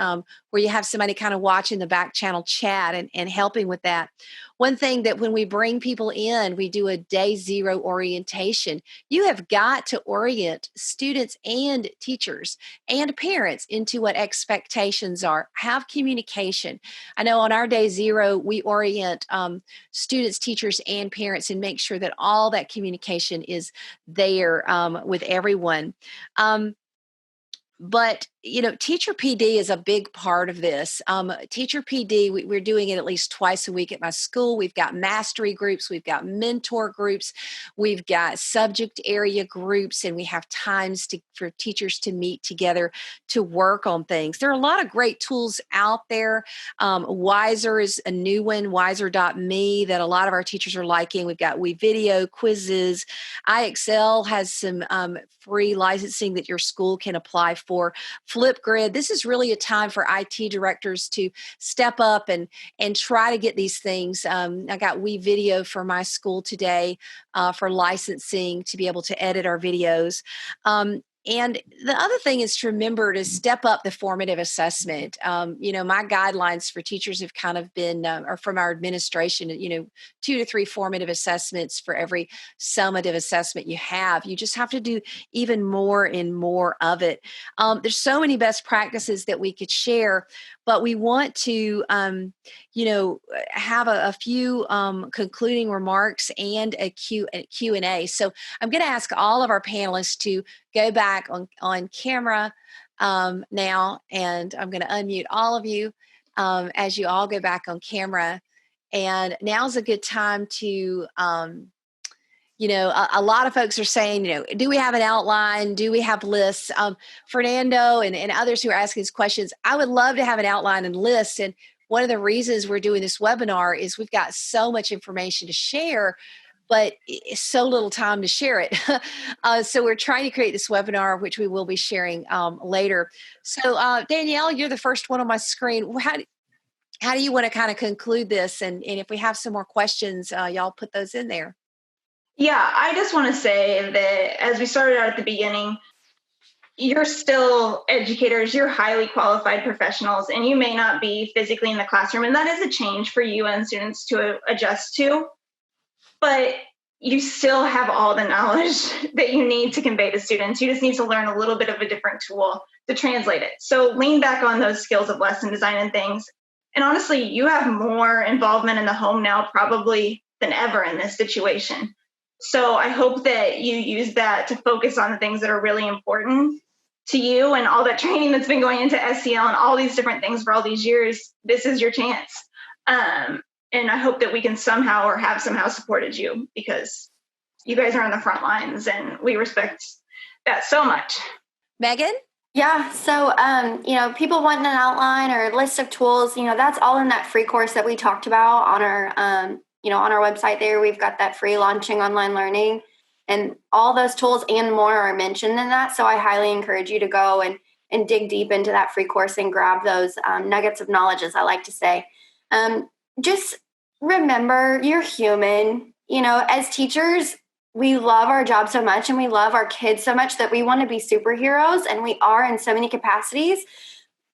where you have somebody kind of watching the backchannel chat and helping with that. One thing that when we bring people in, we do a day zero orientation. You have got to orient students and teachers and parents into what expectations are. Have communication. I know on our day zero, we orient students, teachers, and parents and make sure that all that communication is there with everyone. But, teacher PD is a big part of this. Teacher PD, we're doing it at least twice a week at my school. We've got mastery groups, we've got mentor groups, we've got subject area groups, and we have times for teachers to meet together to work on things. There are a lot of great tools out there. Wiser is a new one, wiser.me, that a lot of our teachers are liking. We've got WeVideo, quizzes. iExcel has some free licensing that your school can apply for. Flipgrid, this is really a time for IT directors to step up and try to get these things. I got WeVideo for my school today for licensing to be able to edit our videos. And the other thing is to remember to step up the formative assessment. My guidelines for teachers have kind of been, or from our administration, 2 to 3 formative assessments for every summative assessment you have. You just have to do even more and more of it. There's so many best practices that we could share, but we want to, have a few concluding remarks and a Q&A. So I'm going to ask all of our panelists to go back on camera now, and I'm going to unmute all of you as you all go back on camera. And now's a good time to, a lot of folks are saying, do we have an outline? Do we have lists? Fernando and others who are asking these questions, I would love to have an outline and list. And one of the reasons we're doing this webinar is we've got so much information to share, but so little time to share it. So we're trying to create this webinar, which we will be sharing later. So Danielle, you're the first one on my screen. How do you want to kind of conclude this? And if we have some more questions, y'all put those in there. Yeah, I just want to say that as we started out at the beginning, you're still educators, you're highly qualified professionals, and you may not be physically in the classroom, and that is a change for you and students to adjust to, but you still have all the knowledge that you need to convey to students. You just need to learn a little bit of a different tool to translate it. So lean back on those skills of lesson design and things. And honestly, you have more involvement in the home now probably than ever in this situation. So I hope that you use that to focus on the things that are really important to you, and all that training that's been going into SEL and all these different things for all these years. This is your chance. And I hope that we can somehow supported you, because you guys are on the front lines and we respect that so much. Megan? Yeah. So, people wanting an outline or a list of tools, that's all in that free course that we talked about on our, on our website there. We've got that free Launching Online Learning, and all those tools and more are mentioned in that. So I highly encourage you to go and dig deep into that free course and grab those nuggets of knowledge, as I like to say. Just remember, you're human. As teachers, we love our job so much and we love our kids so much that we want to be superheroes, and we are in so many capacities.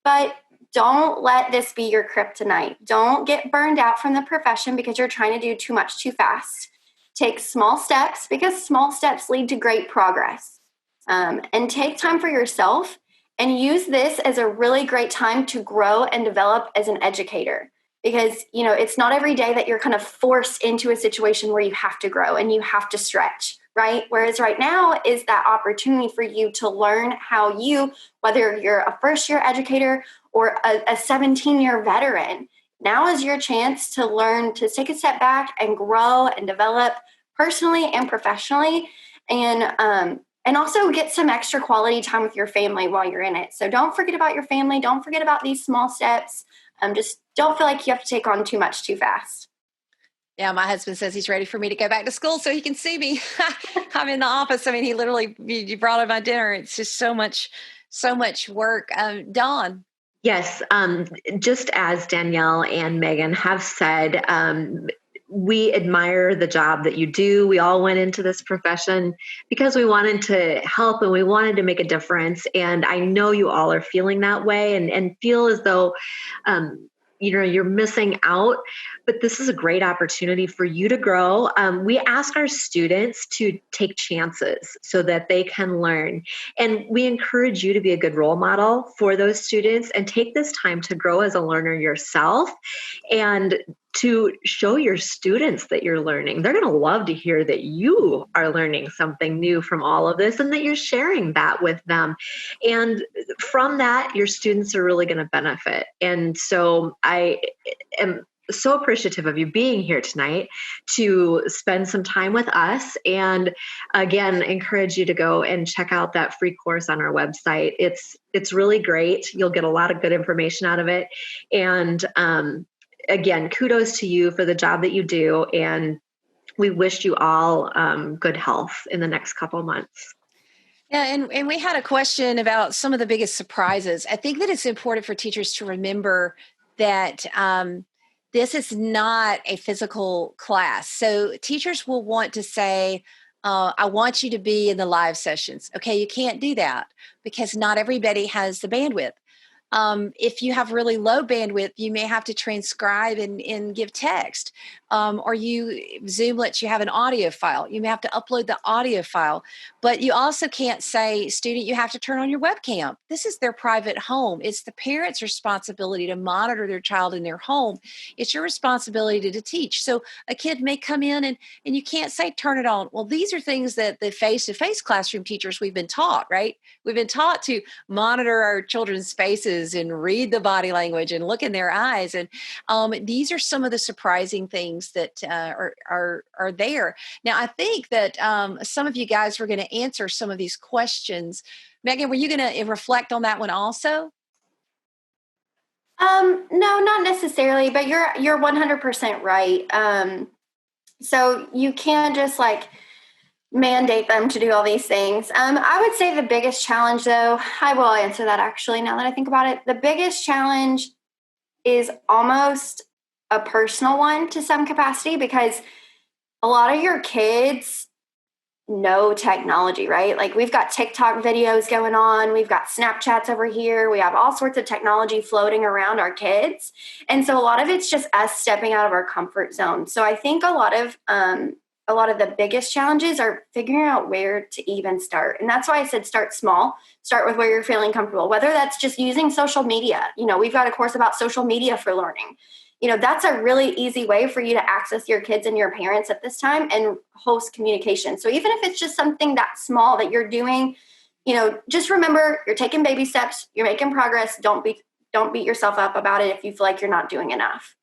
But don't let this be your kryptonite. Don't get burned out from the profession because you're trying to do too much too fast. Take small steps, because small steps lead to great progress. And take time for yourself, and use this as a really great time to grow and develop as an educator. Because, it's not every day that you're kind of forced into a situation where you have to grow and you have to stretch, right? Whereas right now is that opportunity for you to learn how whether you're a first-year educator or a 17-year veteran, now is your chance to learn to take a step back and grow and develop personally and professionally, and also get some extra quality time with your family while you're in it. So don't forget about your family. Don't forget about these small steps. Just don't feel like you have to take on too much too fast. Yeah, my husband says he's ready for me to go back to school so he can see me. I'm in the office. I mean, he literally, you brought him my dinner. It's just so much work. Dawn. Yes, just as Danielle and Megan have said, we admire the job that you do. We all went into this profession because we wanted to help and we wanted to make a difference. And I know you all are feeling that way and feel as though, you're missing out, but this is a great opportunity for you to grow. We ask our students to take chances so that they can learn. And we encourage you to be a good role model for those students and take this time to grow as a learner yourself. And to show your students that you're learning. They're going to love to hear that you are learning something new from all of this and that you're sharing that with them. And from that, your students are really going to benefit. And so I am so appreciative of you being here tonight to spend some time with us, and again encourage you to go and check out that free course on our website. It's really great. You'll get a lot of good information out of it, and again, kudos to you for the job that you do, and we wish you all good health in the next couple of months. Yeah, and we had a question about some of the biggest surprises. I think that it's important for teachers to remember that this is not a physical class. So teachers will want to say, I want you to be in the live sessions. Okay, you can't do that because not everybody has the bandwidth. If you have really low bandwidth, you may have to transcribe and give text. Or Zoom lets you have an audio file. You may have to upload the audio file. But you also can't say, student, you have to turn on your webcam. This is their private home. It's the parent's responsibility to monitor their child in their home. It's your responsibility to teach. So a kid may come in and you can't say, turn it on. Well, these are things that the face-to-face classroom teachers, we've been taught, right? We've been taught to monitor our children's faces and read the body language and look in their eyes. And these are some of the surprising things that are there. Now, I think that some of you guys were going to answer some of these questions. Megan, were you going to reflect on that one also? No, not necessarily, but you're 100% right. So you can't just like mandate them to do all these things. I would say the biggest challenge, though, I will answer that actually now that I think about it. The biggest challenge is almost a personal one to some capacity, because a lot of your kids know technology, right? Like we've got TikTok videos going on, we've got Snapchats over here, we have all sorts of technology floating around our kids. And so a lot of it's just us stepping out of our comfort zone. So I think a lot of the biggest challenges are figuring out where to even start. And that's why I said start small, start with where you're feeling comfortable, whether that's just using social media. We've got a course about social media for learning. That's a really easy way for you to access your kids and your parents at this time and host communication. So even if it's just something that small that you're doing, just remember you're taking baby steps, you're making progress. Don't beat yourself up about it if you feel like you're not doing enough.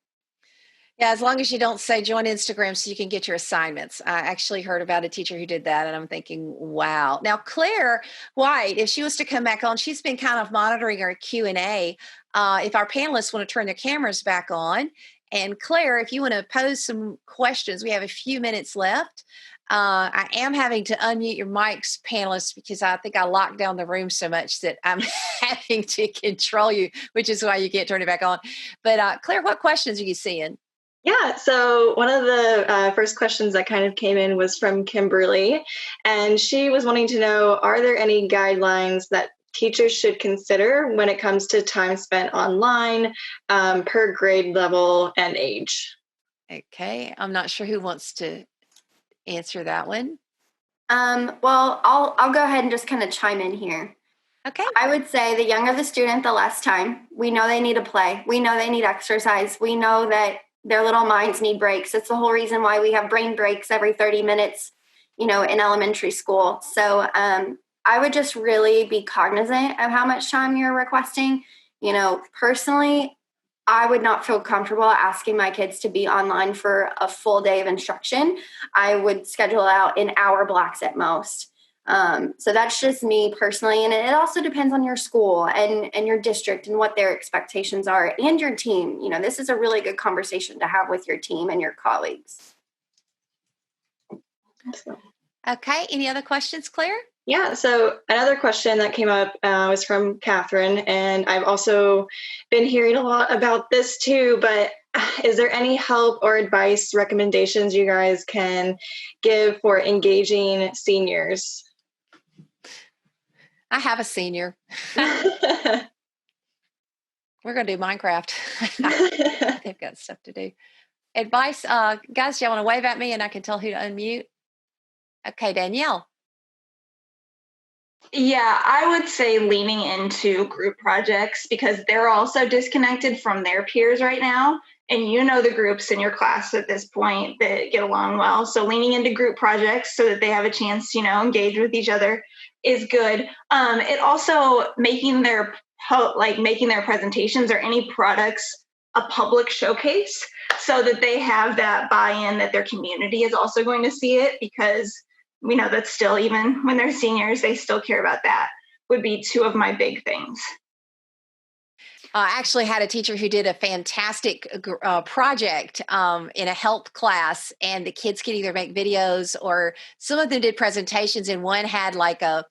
Yeah, as long as you don't say join Instagram so you can get your assignments. I actually heard about a teacher who did that, and I'm thinking, wow. Now, Claire White, if she was to come back on, she's been kind of monitoring our Q&A. If our panelists want to turn their cameras back on, and Claire, if you want to pose some questions, we have a few minutes left. I am having to unmute your mics, panelists, because I think I locked down the room so much that I'm having to control you, which is why you can't turn it back on. But Claire, what questions are you seeing? Yeah, so one of the first questions that kind of came in was from Kimberly, and she was wanting to know, are there any guidelines that teachers should consider when it comes to time spent online per grade level and age? Okay, I'm not sure who wants to answer that one. Well, I'll go ahead and just kind of chime in here. Okay. I would say the younger the student, the less time. We know they need to play. We know they need exercise. We know that their little minds need breaks. It's the whole reason why we have brain breaks every 30 minutes, in elementary school. So I would just really be cognizant of how much time you're requesting. Personally, I would not feel comfortable asking my kids to be online for a full day of instruction. I would schedule out in hour blocks at most. So that's just me personally. And it also depends on your school and your district and what their expectations are and your team. This is a really good conversation to have with your team and your colleagues. Okay. Any other questions, Claire? Yeah, so another question that came up was from Catherine, and I've also been hearing a lot about this too, but is there any help or advice, recommendations you guys can give for engaging seniors? I have a senior. We're going to do Minecraft. They've got stuff to do. Advice, guys, y'all want to wave at me and I can tell who to unmute? Okay, Danielle. Yeah, I would say leaning into group projects because they're also disconnected from their peers right now. and you know the groups in your class at this point that get along well. So leaning into group projects so that they have a chance to, engage with each other is good. It also making their presentations or any products a public showcase so that they have that buy-in that their community is also going to see it, because we know that still, even when they're seniors, they still care about that, would be two of my big things. I actually had a teacher who did a fantastic project in a health class, and the kids could either make videos or some of them did presentations, and one had like a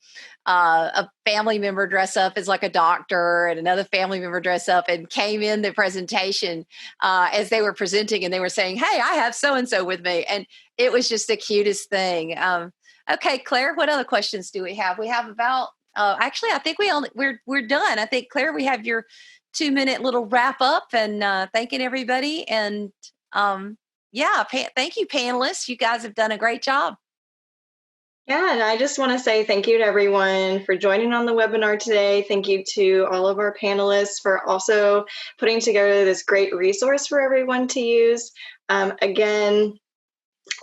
family member dress up as like a doctor and another family member dress up and came in the presentation as they were presenting, and they were saying, "Hey, I have so-and-so with me." And it was just the cutest thing. Okay, Claire, what other questions do we have? We have about, actually, I think we're done. I think, Claire, we have your 2-minute little wrap up and thanking everybody. And thank you, panelists. You guys have done a great job. Yeah, and I just want to say thank you to everyone for joining on the webinar today. Thank you to all of our panelists for also putting together this great resource for everyone to use. Again,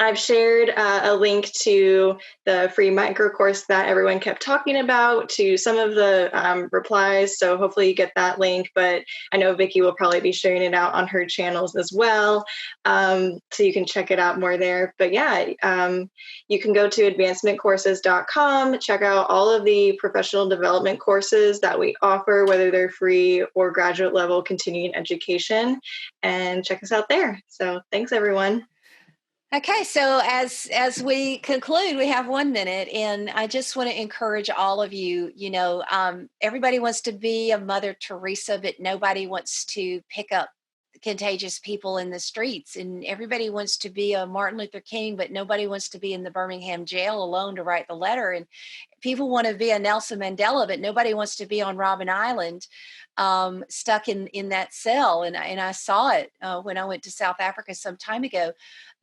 I've shared a link to the free micro course that everyone kept talking about, to some of the replies. So hopefully you get that link, but I know Vicki will probably be sharing it out on her channels as well. So you can check it out more there. But yeah, you can go to advancementcourses.com, check out all of the professional development courses that we offer, whether they're free or graduate level continuing education, and check us out there. So thanks, everyone. Okay, so as we conclude, we have 1 minute, and I just want to encourage all of you. Everybody wants to be a Mother Teresa, but nobody wants to pick up contagious people in the streets, and everybody wants to be a Martin Luther King, but nobody wants to be in the Birmingham jail alone to write the letter. And people want to be a Nelson Mandela, but nobody wants to be on Robben Island, stuck in that cell. And I saw it when I went to South Africa some time ago.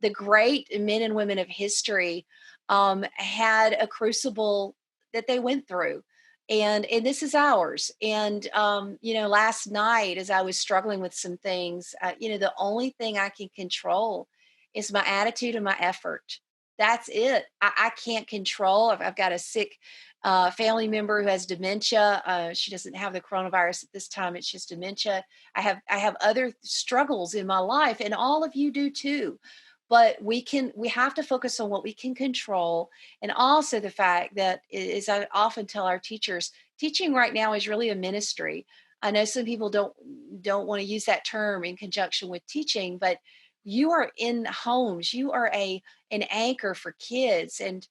The great men and women of history had a crucible that they went through. And this is ours. And, last night, as I was struggling with some things, the only thing I can control is my attitude and my effort. That's it. I can't control. I've got a sick family member who has dementia. She doesn't have the coronavirus at this time. It's just dementia. I have other struggles in my life, and all of you do too. But we have to focus on what we can control. And also the fact that, as I often tell our teachers, teaching right now is really a ministry. I know some people don't want to use that term in conjunction with teaching, but you are in homes. You are an anchor for kids, and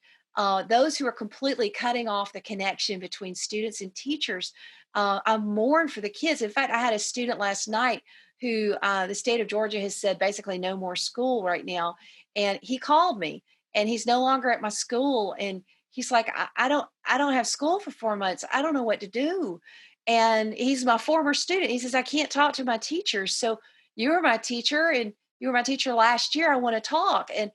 those who are completely cutting off the connection between students and teachers. I mourn for the kids. In fact, I had a student last night who the state of Georgia has said basically no more school right now. And he called me, and he's no longer at my school. And he's like, I don't have school for 4 months. I don't know what to do. And he's my former student. He says, I can't talk to my teachers. So you were my teacher, and you were my teacher last year. I want to talk. And,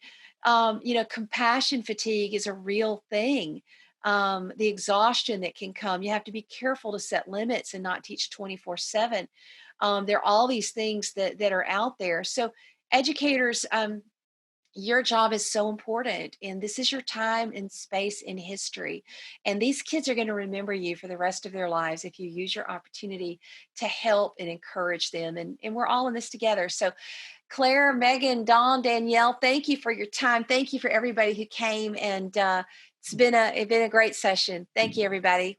compassion fatigue is a real thing. The exhaustion that can come. You have to be careful to set limits and not teach 24/7. There are all these things that are out there. So educators, your job is so important, and this is your time and space in history. And these kids are going to remember you for the rest of their lives if you use your opportunity to help and encourage them. And we're all in this together. So Claire, Megan, Dawn, Danielle, thank you for your time. Thank you for everybody who came. And it's been a great session. Thank you, everybody.